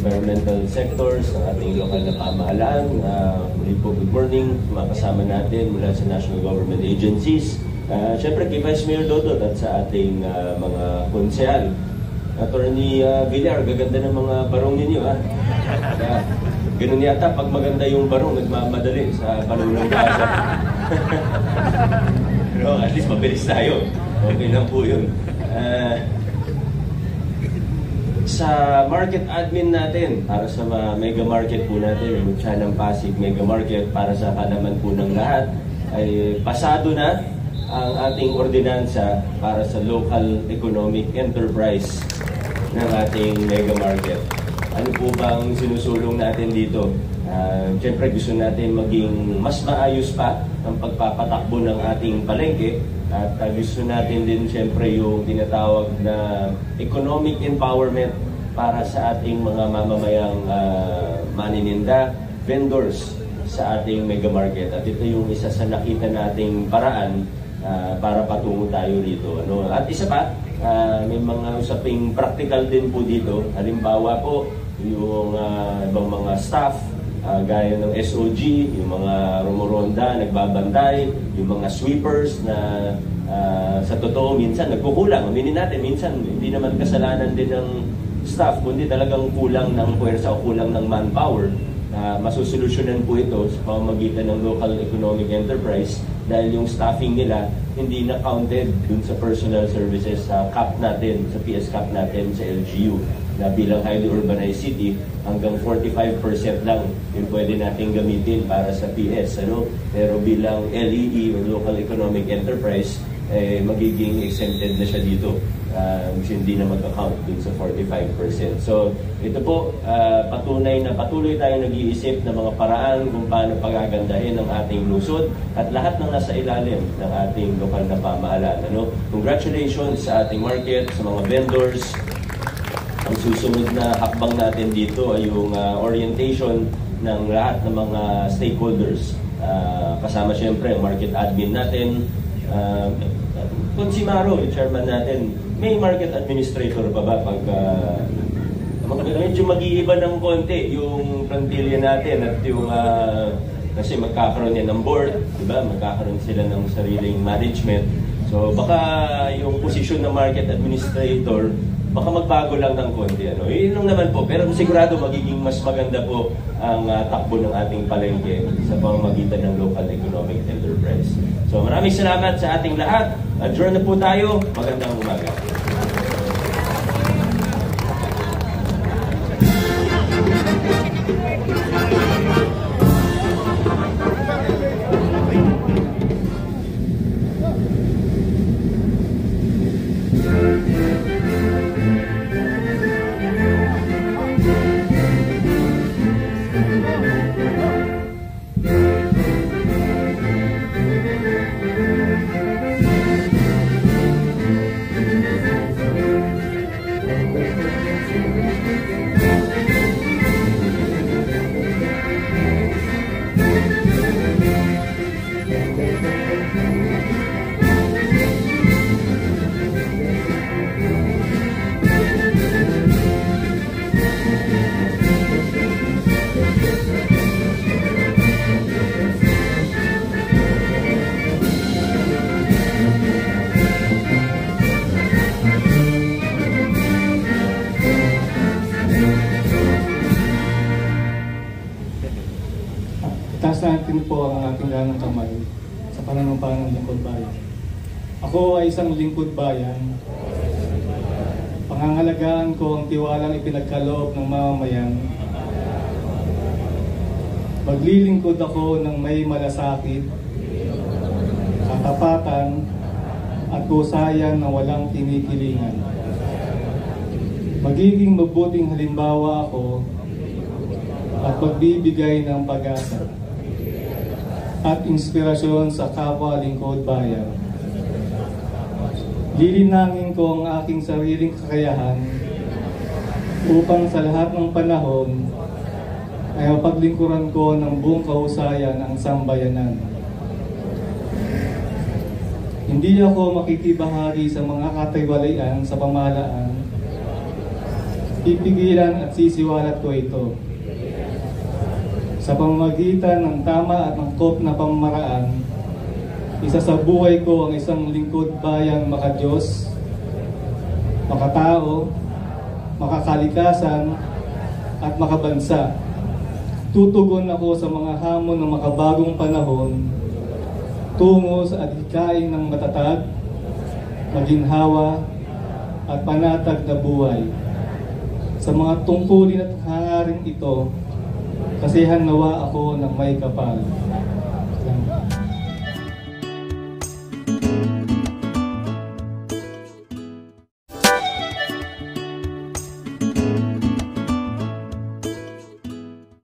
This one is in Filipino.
environmental sectors ng ating lokal na pamahalaan. Muli po, good morning. Mga kasama natin mula sa national government agencies. Siyempre kay Vice Mayor Dodot at sa ating mga konsehal. Attorney Villar, gaganda ng mga barong ninyo, ha? Ganun yata, pag maganda yung barong, nagmamadali sa panunong kasa. Pero at least mabilis tayo. Okay lang po yun. Sa market admin natin, para sa mega market po natin, yung Chanang Pasig Mega Market, para sa kalaman po ng lahat, ay pasado na ang ating ordinansa para sa local economic enterprise ng ating mega market. Ano po bang sinusulong natin dito? Siyempre gusto natin maging mas maayos pa ang pagpapatakbo ng ating palengke at gusto natin din siyempre yung tinatawag na economic empowerment para sa ating mga mamamayang manininda, vendors sa ating mega market. At ito yung isa sa nakita nating paraan para patungo tayo rito. At isa pa, may mga usaping practical din po dito. Halimbawa po, yung ibang mga staff, gaya ng SOG, yung mga rumoronda, nagbabantay, yung mga sweepers na sa totoo minsan nagkukulang. Aminin natin, minsan hindi naman kasalanan din ng staff, kundi talagang kulang ng puwersa o kulang ng manpower. Masusolusyonan po ito sa pamamagitan ng local economic enterprise dahil yung staffing nila hindi na counted dun sa personal services sa cap natin, sa PS cap natin sa LGU na bilang highly urbanized city, hanggang 45% lang yung pwede natin gamitin para sa PS. Pero bilang LEE or Local Economic Enterprise, magiging exempted na siya dito. Hindi na mag-account dun sa 45%. So, ito po, patunay na patuloy tayo nag-iisip ng mga paraan kung paano pagagandahin ang ating lungsod at lahat ng nasa ilalim ng ating lokal na pamahalaan. Congratulations sa ating market, sa mga vendors. Ang susunod na hakbang natin dito ay yung orientation ng lahat ng mga stakeholders. Kasama siyempre ang market admin natin, Consimaro, yung chairman natin. May market administrator pa ba pag medyo mag-iiba ng konti yung plantilla natin at yung kasi magkakaroon yan ng board, diba? Magkakaroon sila ng sariling management. So baka yung posisyon ng market administrator baka magbago lang ng konti. Yun lang naman po. Pero sigurado magiging mas maganda po ang takbo ng ating palengke sa pamamagitan ng local economic enterprise. So maraming salamat sa ating lahat. Adjourn na po tayo. Magandang umaga. Itaas natin po ang ating ganang kamay sa pananampanan ng lingkod bayan. Ako ay isang lingkod bayan. Pangangalagaan ko ang tiwalang ipinagkaloob ng mamamayan. Maglilingkod ako ng may malasakit, katapatan, at husayan na walang kinikilingan. Magiging mabuting halimbawa ako at magbibigay ng pag-asa at inspirasyon sa kapwa lingkod bayan. Lilinangin ko ang aking sariling kakayahan upang sa lahat ng panahon ay mapaglingkuran ko ng buong kahusayan ang sambayanan. Hindi ako makikibahagi sa mga katiwalian sa pamahalaan pipigilan at sisiwalat ko ito. Sa pamamagitan ng tama at angkop na pamamaraan, isa sa buhay ko ang isang lingkod bayang makadiyos, makatao, makakalikasan, at makabansa. Tutugon ako sa mga hamon ng makabagong panahon tungo sa adhikain ng matatag, maginhawa, at panatag na buhay. Sa mga tungkulin at hangaring ito, kasihan nawa ako ng may kapal.